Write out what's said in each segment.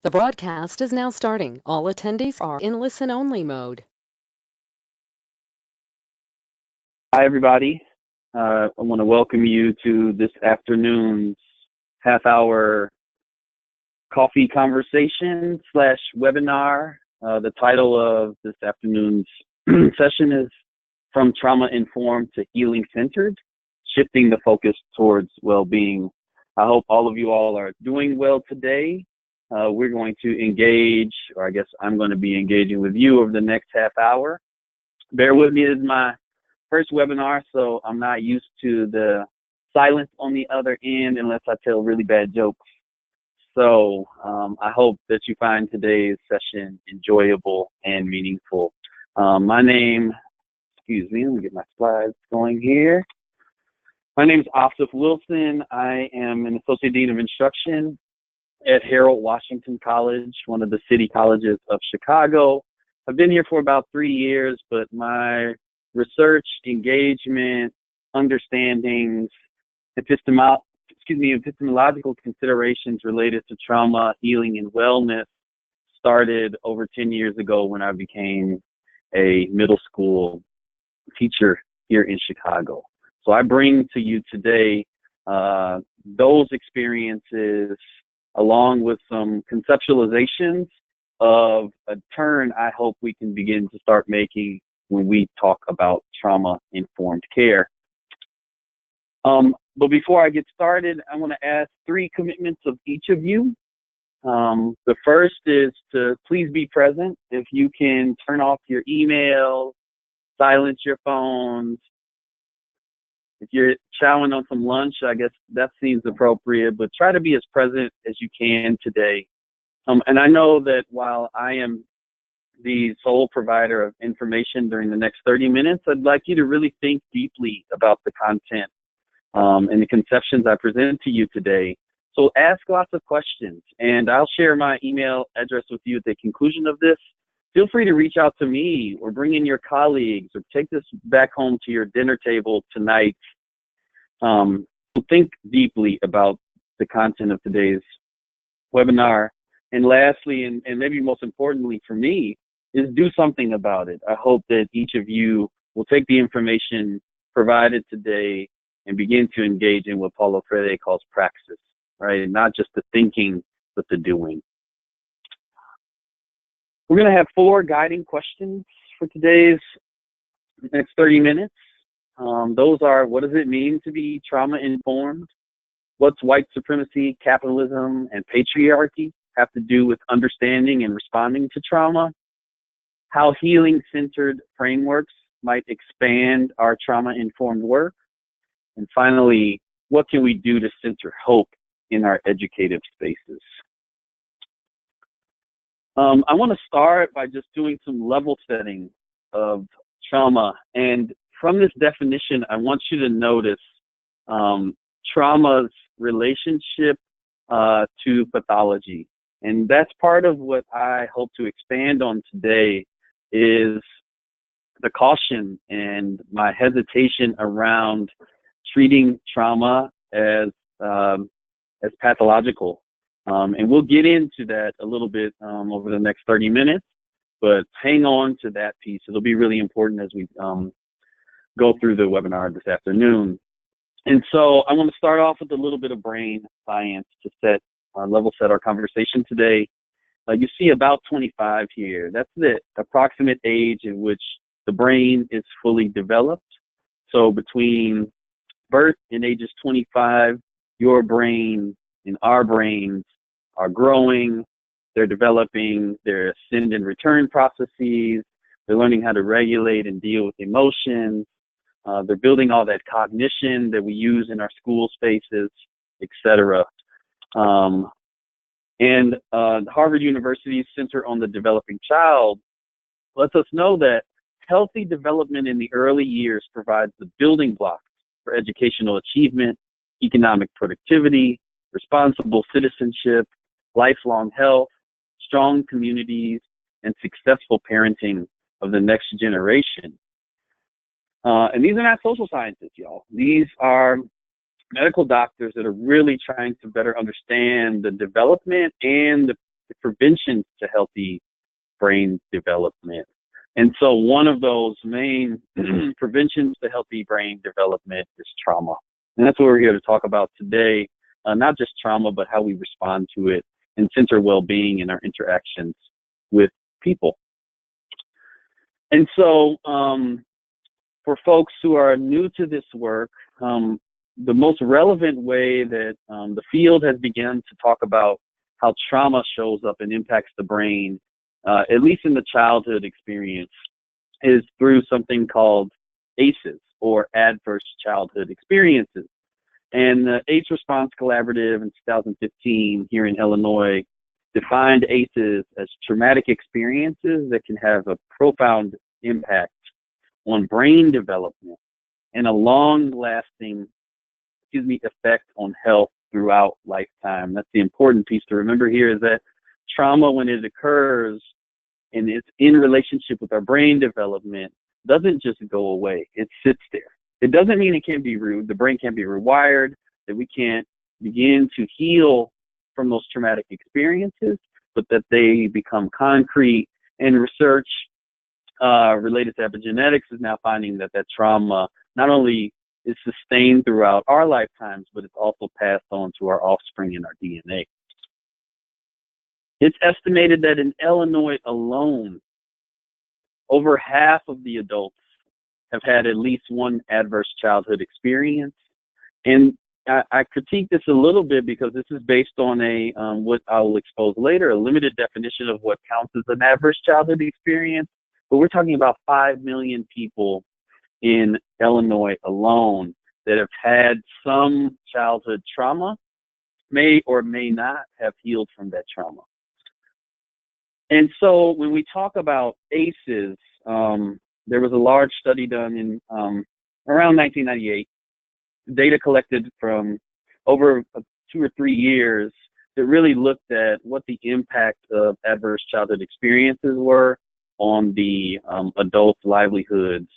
The broadcast is now starting. All attendees are in listen-only mode. Hi, everybody. I want to welcome you to this afternoon's half-hour coffee conversation / webinar. The title of this afternoon's session is From Trauma-Informed to Healing-Centered, Shifting the Focus Towards Well-Being. I hope all of you all are doing well today. We're going to engage, or I guess I'm going to be engaging with you over the next half hour. Bear with me, this is my first webinar, so I'm not used to the silence on the other end unless I tell really bad jokes. So I hope that you find today's session enjoyable and meaningful. My name, excuse me, let me get my slides going here. My name is Asif Wilson. I am an Associate Dean of Instruction at Harold Washington College, one of the city colleges of Chicago. I've been here for about 3 years, but my research, engagement, understandings, epistemological considerations related to trauma, healing, and wellness started over 10 years ago when I became a middle school teacher here in Chicago. So I bring to you today those experiences along with some conceptualizations of a turn I hope we can begin to start making when we talk about trauma-informed care. But before I get started, I want to ask 3 commitments of each of you. The first is to please be present. If you can turn off your emails, silence your phones. If you're chowing on some lunch, I guess that seems appropriate, but try to be as present as you can today. And I know that while I am the sole provider of information during the next 30 minutes, I'd like you to really think deeply about the content and the conceptions I present to you today. So ask lots of questions, and I'll share my email address with you at the conclusion of this. Feel free to reach out to me or bring in your colleagues or take this back home to your dinner table tonight. Think deeply about the content of today's webinar. And lastly, and maybe most importantly for me, is do something about it. I hope that each of you will take the information provided today and begin to engage in what Paulo Freire calls praxis, right? And not just the thinking, but the doing. We're going to have 4 guiding questions for today's next 30 minutes. Those are, what does it mean to be trauma-informed? What's white supremacy, capitalism, and patriarchy have to do with understanding and responding to trauma? How healing-centered frameworks might expand our trauma-informed work? And finally, what can we do to center hope in our educative spaces? I want to start by just doing some level setting of trauma. And from this definition, I want you to notice trauma's relationship to pathology. And that's part of what I hope to expand on today is the caution and my hesitation around treating trauma as pathological. And we'll get into that a little bit over the next 30 minutes, but hang on to that piece. It'll be really important as we go through the webinar this afternoon. And so I want to start off with a little bit of brain science to level set our conversation today. You see about 25 here. That's the approximate age in which the brain is fully developed. So between birth and ages 25, your brain and our brains are growing, they're developing their ascend and return processes, they're learning how to regulate and deal with emotions, they're building all that cognition that we use in our school spaces, etc. And Harvard University's Center on the Developing Child lets us know that healthy development in the early years provides the building blocks for educational achievement, economic productivity, responsible citizenship, lifelong health, strong communities, and successful parenting of the next generation. And these are not social scientists, y'all. These are medical doctors that are really trying to better understand the development and the preventions to healthy brain development. And so one of those main preventions to healthy brain development is trauma. And that's what we're here to talk about today. Not just trauma, but how we respond to it and center well-being in our interactions with people. And so for folks who are new to this work, the most relevant way that the field has begun to talk about how trauma shows up and impacts the brain, at least in the childhood experience, is through something called ACEs, or Adverse Childhood Experiences. And the AIDS Response Collaborative in 2015 here in Illinois defined ACEs as traumatic experiences that can have a profound impact on brain development and a long-lasting, effect on health throughout lifetime. That's the important piece to remember here, is that trauma, when it occurs and it's in relationship with our brain development, doesn't just go away. It sits there. It doesn't mean it can't be the brain can't be rewired, that we can't begin to heal from those traumatic experiences, but that they become concrete. And research related to epigenetics is now finding that trauma not only is sustained throughout our lifetimes, but it's also passed on to our offspring in our DNA. It's estimated that in Illinois alone, over half of the adults have had at least one adverse childhood experience. And I critique this a little bit because this is based on what I'll expose later, a limited definition of what counts as an adverse childhood experience. But we're talking about 5 million people in Illinois alone that have had some childhood trauma, may or may not have healed from that trauma. And so when we talk about ACEs, there was a large study done in around 1998, data collected from over 2 or 3 years that really looked at what the impact of adverse childhood experiences were on the adult livelihoods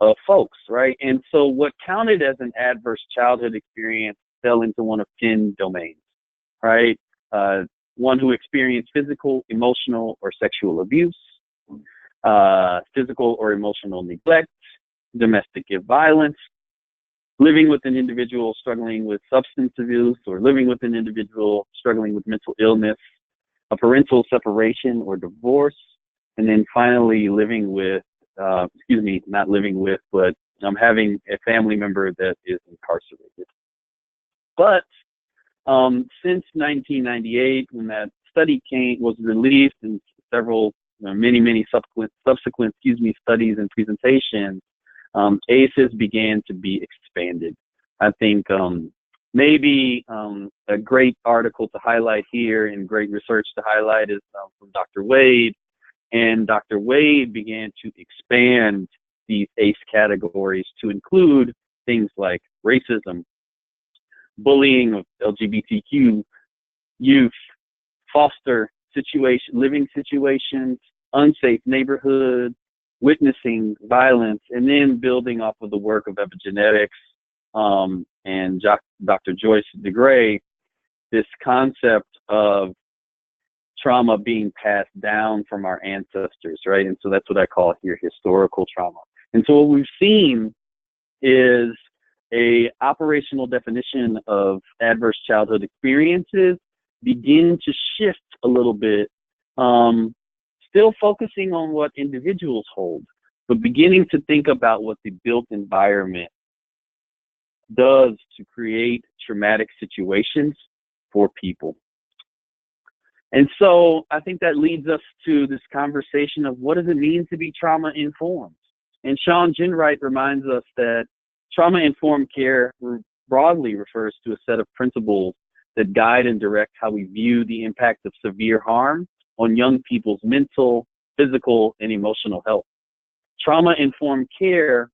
of folks, right? And so what counted as an adverse childhood experience fell into one of 10 domains, right? One who experienced physical, emotional, or sexual abuse, physical or emotional neglect, domestic violence, living with an individual struggling with substance abuse, or living with an individual struggling with mental illness, a parental separation or divorce, and then finally living with, not living with, but having a family member that is incarcerated. But since 1998, when that study was released, and several, many subsequent studies and presentations, ACEs began to be expanded. I think maybe a great article to highlight here and great research to highlight is from Dr. Wade. And Dr. Wade began to expand these ACE categories to include things like racism, bullying of LGBTQ youth, foster living situations, unsafe neighborhoods, witnessing violence, and then building off of the work of epigenetics and Dr. Joyce DeGray, this concept of trauma being passed down from our ancestors, right? And so that's what I call here historical trauma. And so what we've seen is a operational definition of adverse childhood experiences begin to shift a little bit, still focusing on what individuals hold, but beginning to think about what the built environment does to create traumatic situations for people. And so I think that leads us to this conversation of what does it mean to be trauma-informed? And Sean Ginwright reminds us that trauma-informed care broadly refers to a set of principles that guide and direct how we view the impact of severe harm on young people's mental, physical, and emotional health. Trauma-informed care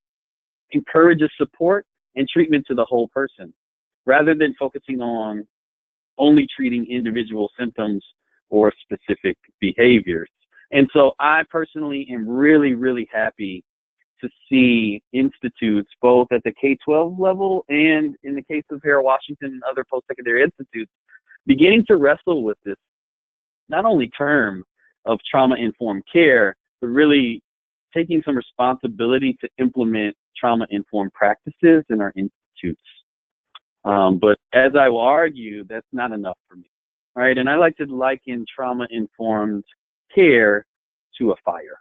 encourages support and treatment to the whole person, rather than focusing on only treating individual symptoms or specific behaviors. And so I personally am really, really happy to see institutes, both at the K-12 level and in the case of Harold Washington and other post-secondary institutes, beginning to wrestle with this not only term of trauma-informed care, but really taking some responsibility to implement trauma-informed practices in our institutes. But as I will argue, that's not enough for me, right? And I like to liken trauma-informed care to a fire,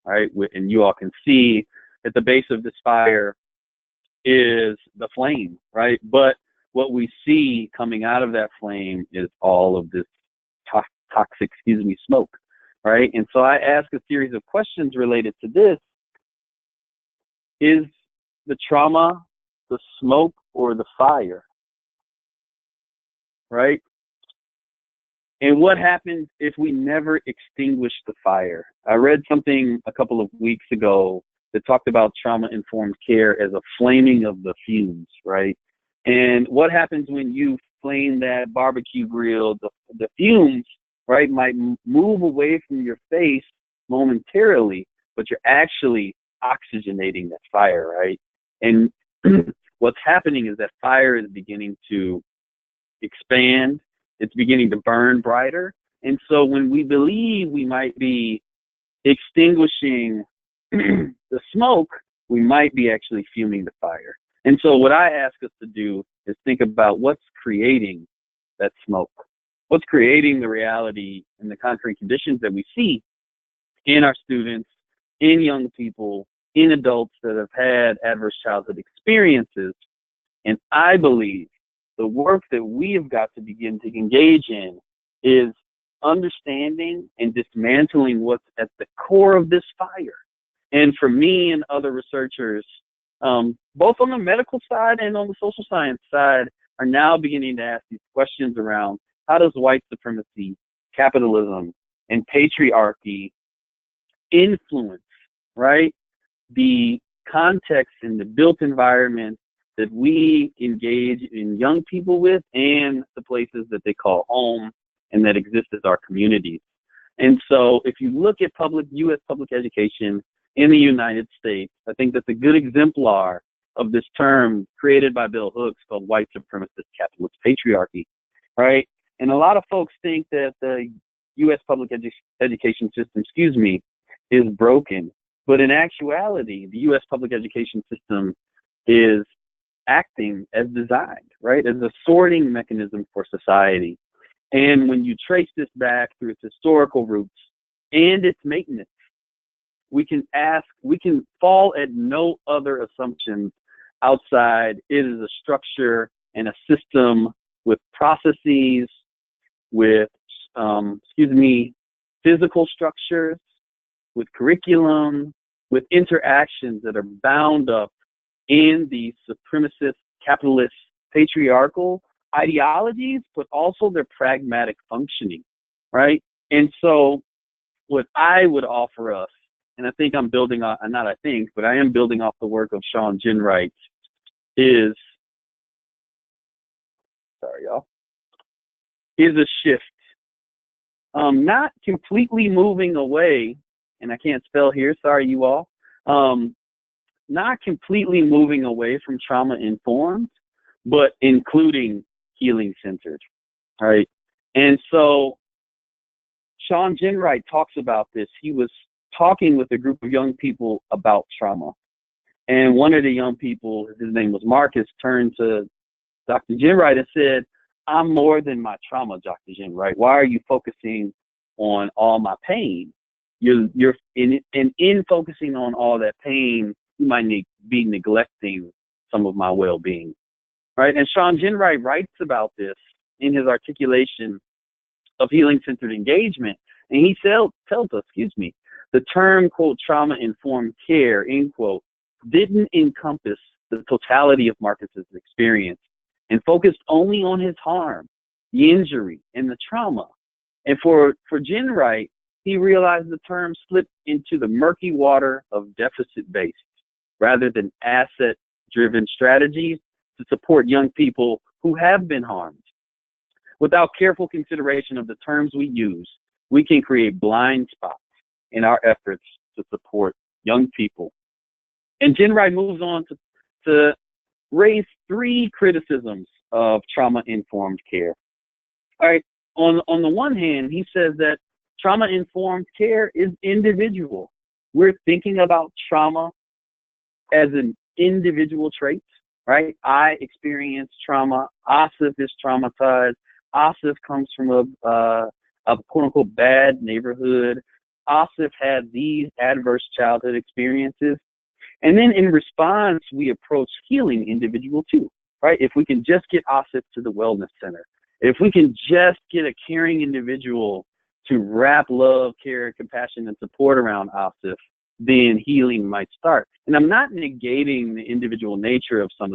right? And you all can see at the base of this fire is the flame, right? But what we see coming out of that flame is all of this toxic, smoke, right? And so I ask a series of questions related to this. Is the trauma the smoke or the fire, right? And what happens if we never extinguish the fire? I read something a couple of weeks ago that talked about trauma-informed care as a flaming of the fumes, right? And what happens when you flame that barbecue grill? The fumes, right, might move away from your face momentarily, but you're actually oxygenating that fire, right? And what's happening is that fire is beginning to expand. It's beginning to burn brighter. And so when we believe we might be extinguishing the smoke, we might be actually fuming the fire. And so what I ask us to do is think about what's creating that smoke, what's creating the reality and the concrete conditions that we see in our students, in young people, in adults that have had adverse childhood experiences. And I believe the work that we have got to begin to engage in is understanding and dismantling what's at the core of this fire. And for me and other researchers, both on the medical side and on the social science side, are now beginning to ask these questions around how does white supremacy, capitalism, and patriarchy influence, right, the context and the built environment that we engage in young people with and the places that they call home and that exist as our communities. And so if you look at U.S. public education in the United States, I think that's a good exemplar of this term created by Bill Hooks called white supremacist capitalist patriarchy, right? And a lot of folks think that the U.S. public education system, is broken. But in actuality, the U.S. public education system is acting as designed, right, as a sorting mechanism for society. And when you trace this back through its historical roots and its maintenance, we can fall at no other assumptions outside it is a structure and a system with processes, with, physical structures, with curriculum, with interactions that are bound up in the supremacist, capitalist, patriarchal ideologies, but also their pragmatic functioning, right? And so what I would offer us, and I think I'm building on, not I think, but I am building off the work of Sean Ginwright, is a shift. Not completely moving away, and I can't spell here, sorry you all, not completely moving away from trauma-informed, but including healing-centered, right? And so Sean Ginwright talks about this. He was talking with a group of young people about trauma. And one of the young people, his name was Marcus, turned to Dr. Ginwright and said, "I'm more than my trauma, Dr. Ginwright. Why are you focusing on all my pain? You're in focusing on all that pain, you might be neglecting some of my well-being," right? And Sean Ginwright writes about this in his articulation of healing-centered engagement. And he tells us, the term, quote, trauma-informed care, end quote, didn't encompass the totality of Marcus's experience and focused only on his harm, the injury, and the trauma. And for Ginwright, he realized the term slipped into the murky water of deficit-based rather than asset-driven strategies to support young people who have been harmed. Without careful consideration of the terms we use, we can create blind spots in our efforts to support young people. And Ginwright moves on to raise 3 criticisms of trauma-informed care. All right, on the one hand, he says that trauma-informed care is individual. We're thinking about trauma as an individual trait, right? I experienced trauma. Asif is traumatized. Asif comes from a quote-unquote bad neighborhood. Asif had these adverse childhood experiences. And then in response, we approach healing individual too, right? If we can just get Asif to the wellness center, if we can just get a caring individual to wrap love, care, compassion, and support around Asif, then healing might start. And I'm not negating the individual nature of some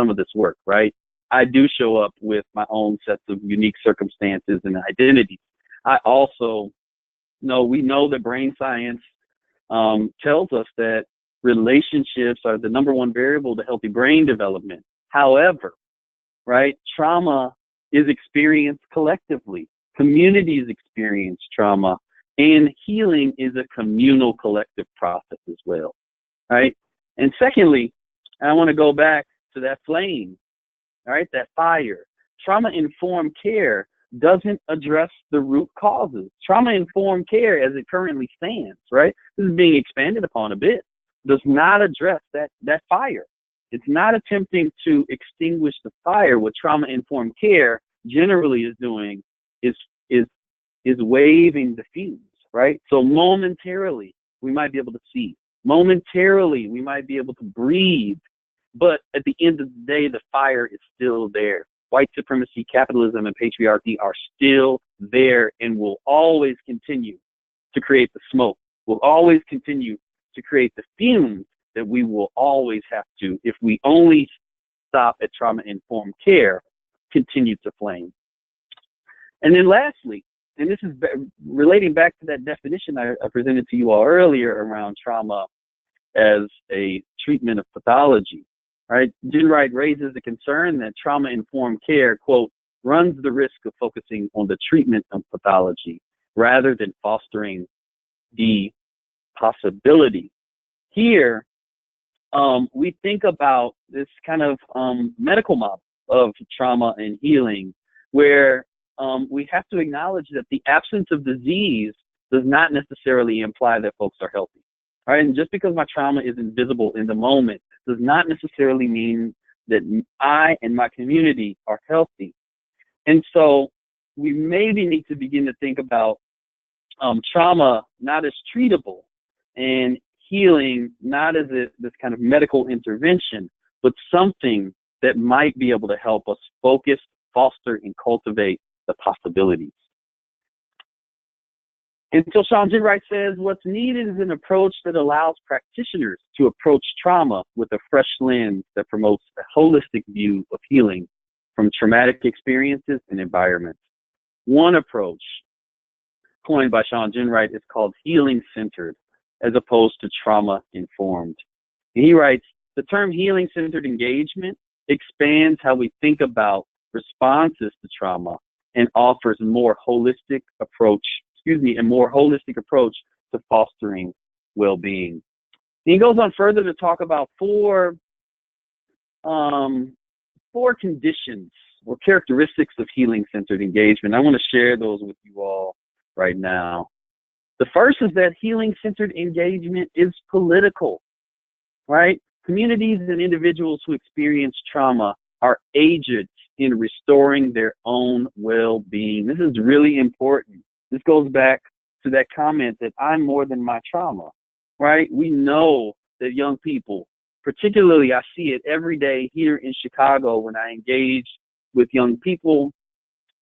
of this work, right? I do show up with my own sets of unique circumstances and identities. I also know, we know that brain science tells us that relationships are the number one variable to healthy brain development. However, right, trauma is experienced collectively. Communities experience trauma, and healing is a communal collective process as well, right? And secondly, I want to go back to that flame, all right, that fire. Trauma-informed care doesn't address the root causes. Trauma-informed care, as it currently stands, right, this is being expanded upon a bit, does not address that fire. It's not attempting to extinguish the fire. What trauma-informed care generally is doing is waving the fuse, right? So momentarily, we might be able to see. Momentarily, we might be able to breathe. But at the end of the day, the fire is still there. White supremacy, capitalism, and patriarchy are still there and will always continue to create the smoke, will always continue to create the fumes that we will always have to, if we only stop at trauma-informed care, continue to flame. And then lastly, and this is relating back to that definition I presented to you all earlier around trauma as a treatment of pathology, right? Jen Wright raises the concern that trauma-informed care, quote, runs the risk of focusing on the treatment of pathology rather than fostering the possibility. Here, we think about this kind of medical model of trauma and healing, where we have to acknowledge that the absence of disease does not necessarily imply that folks are healthy. All right, and just because my trauma is invisible in the moment does not necessarily mean that I and my community are healthy. And so we maybe need to begin to think about trauma not as treatable and healing not as this kind of medical intervention, but something that might be able to help us focus, foster, and cultivate the possibilities. And so Sean Ginwright says, what's needed is an approach that allows practitioners to approach trauma with a fresh lens that promotes a holistic view of healing from traumatic experiences and environments. One approach coined by Sean Ginwright is called healing-centered, as opposed to trauma-informed. And he writes, the term healing-centered engagement expands how we think about responses to trauma and offers a more holistic approach to fostering well-being. And he goes on further to talk about four conditions or characteristics of healing-centered engagement. I want to share those with you all right now. The first is that healing-centered engagement is political, right? Communities and individuals who experience trauma are agents in restoring their own well-being. This is really important. This goes back to that comment that I'm more than my trauma, right? We know that young people, particularly I see it every day here in Chicago when I engage with young people,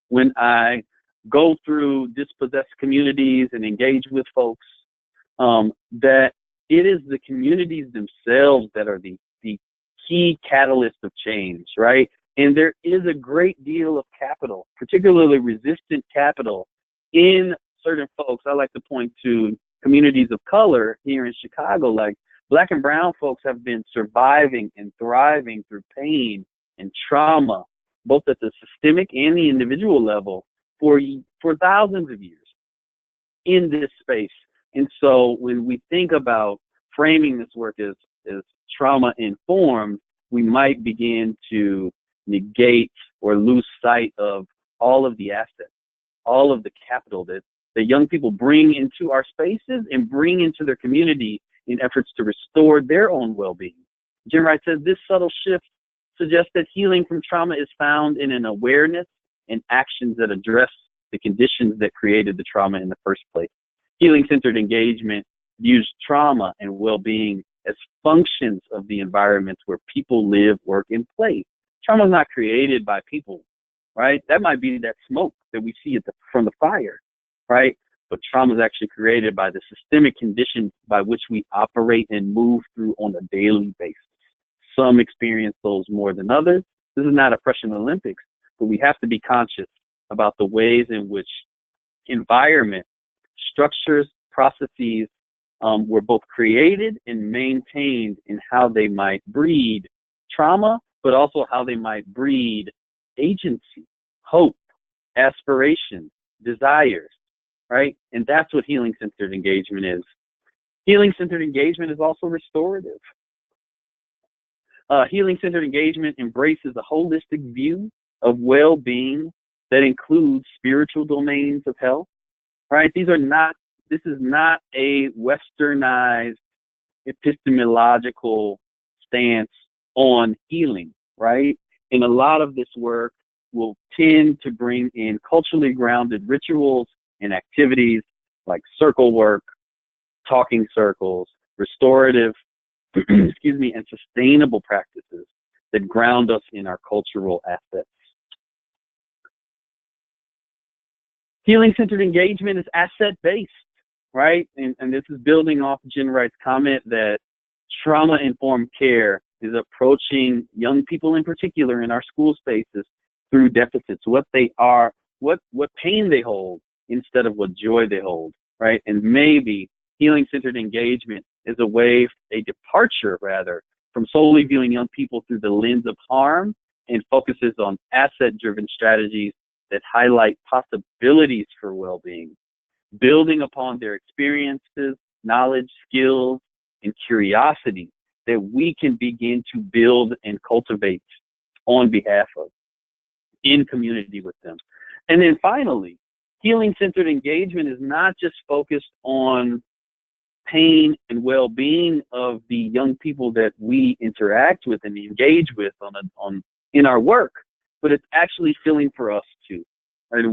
when I go through dispossessed communities and engage with folks, that it is the communities themselves that are the key catalyst of change, right? And there is a great deal of capital, particularly resistant capital, in certain folks. I like to point to communities of color here in Chicago, like Black and brown folks have been surviving and thriving through pain and trauma, both at the systemic and the individual level, for thousands of years in this space. And so when we think about framing this work as trauma-informed, we might begin to negate or lose sight of all of the assets all of the capital that young people bring into our spaces and bring into their community in efforts to restore their own well-being. Jim Wright says this subtle shift suggests that healing from trauma is found in an awareness and actions that address the conditions that created the trauma in the first place. Healing-centered engagement views trauma and well-being as functions of the environments where people live, work, and play. Trauma is not created by people, right? That might be that smoke that we see from the fire, right? But trauma is actually created by the systemic conditions by which we operate and move through on a daily basis. Some experience those more than others. This is not oppression Olympics, but we have to be conscious about the ways in which environment, structures, processes were both created and maintained in how they might breed trauma, but also how they might breed agency, hope, aspiration, desires, right? And that's what healing-centered engagement is. Healing-centered engagement is also restorative. Healing-centered engagement embraces a holistic view of well-being that includes spiritual domains of health, right? This is not a westernized epistemological stance on healing, right? And a lot of this work will tend to bring in culturally grounded rituals and activities like circle work, talking circles, restorative, and sustainable practices that ground us in our cultural assets. Healing-centered engagement is asset-based, right? And this is building off Jen Wright's comment that trauma-informed care is approaching young people in particular in our school spaces through deficits, what they are, what pain they hold instead of what joy they hold, right? And maybe healing-centered engagement is a departure rather, from solely viewing young people through the lens of harm and focuses on asset-driven strategies that highlight possibilities for well-being, building upon their experiences, knowledge, skills, and curiosity that we can begin to build and cultivate on behalf of, in community with them. And then finally, healing-centered engagement is not just focused on pain and well-being of the young people that we interact with and engage with in our work, but it's actually feeling for us too. Right?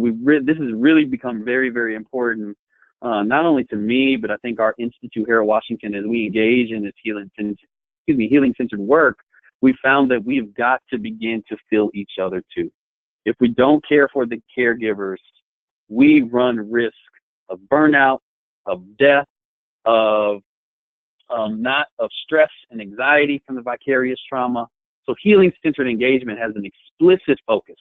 This has really become very, very important, not only to me, but I think our institute here at Washington, as we engage in this healing-centered work, we found that we've got to begin to feel each other too. If we don't care for the caregivers, we run risk of burnout, of death, of stress and anxiety from the vicarious trauma. So healing-centered engagement has an explicit focus.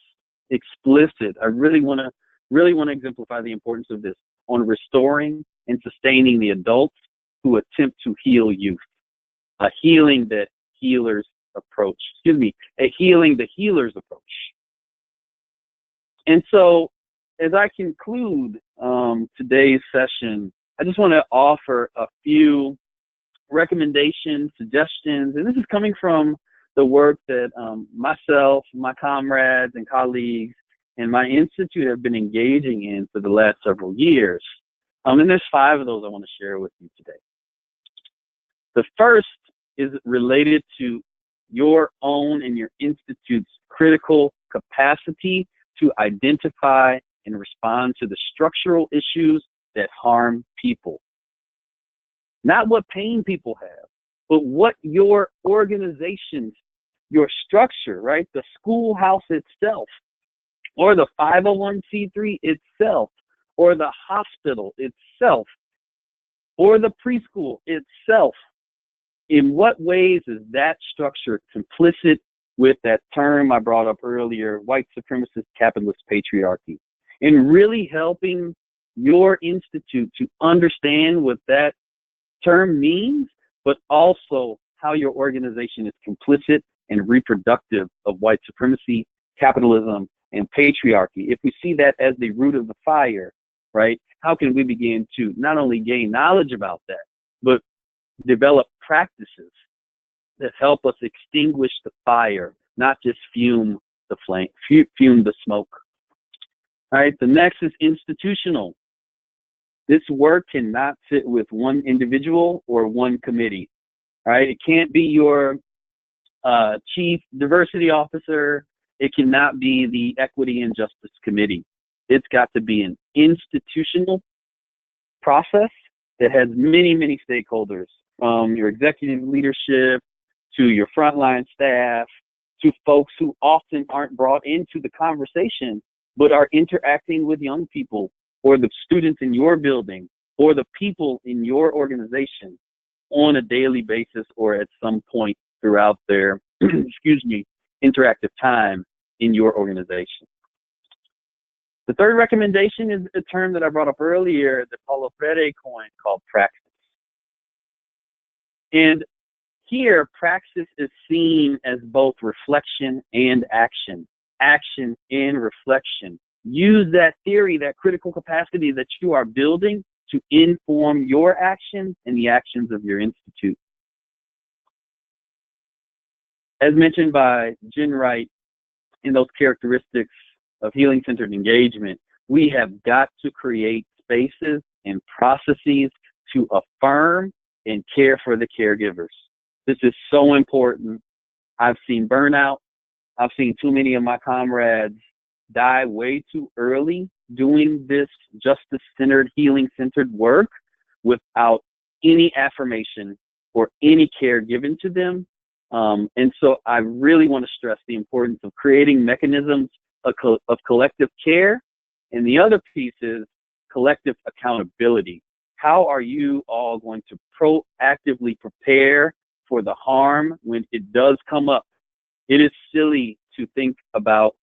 Explicit. I really want to exemplify the importance of this on restoring and sustaining the adults who attempt to heal youth. A healing the healer's approach. And so, as I conclude today's session, I just want to offer a few recommendations, suggestions, and this is coming from the work that myself, my comrades and colleagues, and my institute have been engaging in for the last several years. And there's 5 of those I want to share with you today. The first is related to your own and your institute's critical capacity to identify and respond to the structural issues that harm people. Not what pain people have, but what your organizations, your structure, right? The schoolhouse itself, or the 501c3 itself, or the hospital itself, or the preschool itself. In what ways is that structure complicit with that term I brought up earlier, white supremacist capitalist patriarchy? And really helping your institute to understand what that term means, but also how your organization is complicit and reproductive of white supremacy, capitalism, and patriarchy. If we see that as the root of the fire, right, how can we begin to not only gain knowledge about that, but develop practices that help us extinguish the fire, not just fume the flame, fume the smoke. All right, the next is institutional. This work cannot sit with one individual or one committee. All right, it can't be your chief diversity officer. It cannot be the equity and justice committee. It's got to be an institutional process that has many, many stakeholders, from your executive leadership to your frontline staff to folks who often aren't brought into the conversation but are interacting with young people or the students in your building or the people in your organization on a daily basis or at some point throughout their, excuse me, interactive time in your organization. The third recommendation is a term that I brought up earlier that Paulo Freire coined called praxis. And here, praxis is seen as both reflection and action and reflection. Use that theory, that critical capacity that you are building to inform your actions and the actions of your institute. As mentioned by Jen Wright in those characteristics of healing-centered engagement, we have got to create spaces and processes to affirm and care for the caregivers. This is so important. I've seen burnout. I've seen too many of my comrades die way too early doing this justice-centered, healing-centered work without any affirmation or any care given to them. And so I really want to stress the importance of creating mechanisms of collective care. And the other piece is collective accountability. How are you all going to proactively prepare for the harm when it does come up? It is silly to think about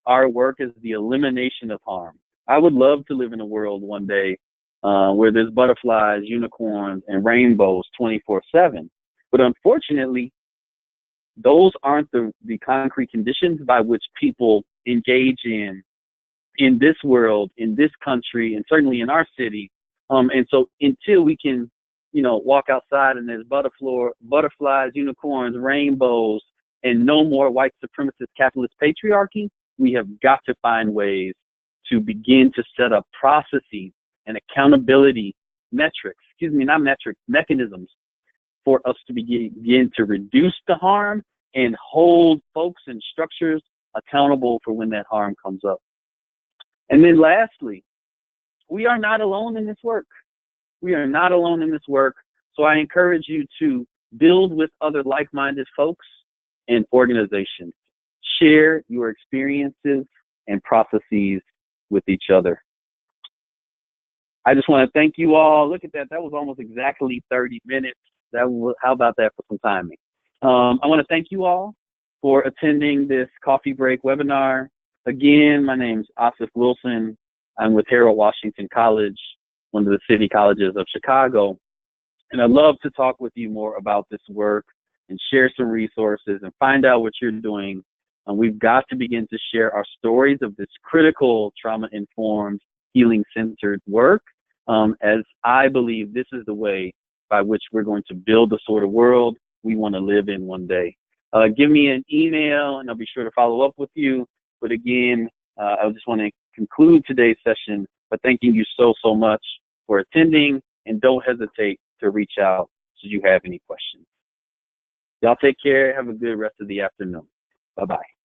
our work as the elimination of harm. I would love to live in a world one day where there's butterflies, unicorns, and rainbows 24/7. But unfortunately, those aren't the concrete conditions by which people engage in this world, in this country, and certainly in our city. And so until we can, walk outside and there's butterflies, unicorns, rainbows, and no more white supremacist capitalist patriarchy, we have got to find ways to begin to set up processes and accountability mechanisms for us to begin to reduce the harm and hold folks and structures accountable for when that harm comes up. And then lastly, we are not alone in this work. We are not alone in this work. So I encourage you to build with other like-minded folks and organizations. Share your experiences and processes with each other. I just want to thank you all. Look at that. That was almost exactly 30 minutes. How about that for some timing? I want to thank you all for attending this coffee break webinar. Again, my name's Asif Wilson. I'm with Harold Washington College, one of the city colleges of Chicago. And I'd love to talk with you more about this work and share some resources and find out what you're doing. We've got to begin to share our stories of this critical trauma-informed, healing-centered work, as I believe this is the way by which we're going to build the sort of world we want to live in one day. Give me an email and I'll be sure to follow up with you. But again, I just want to conclude today's session by thanking you so much for attending, and don't hesitate to reach out should you have any questions. Y'all take care. Have a good rest of the afternoon. Bye-bye.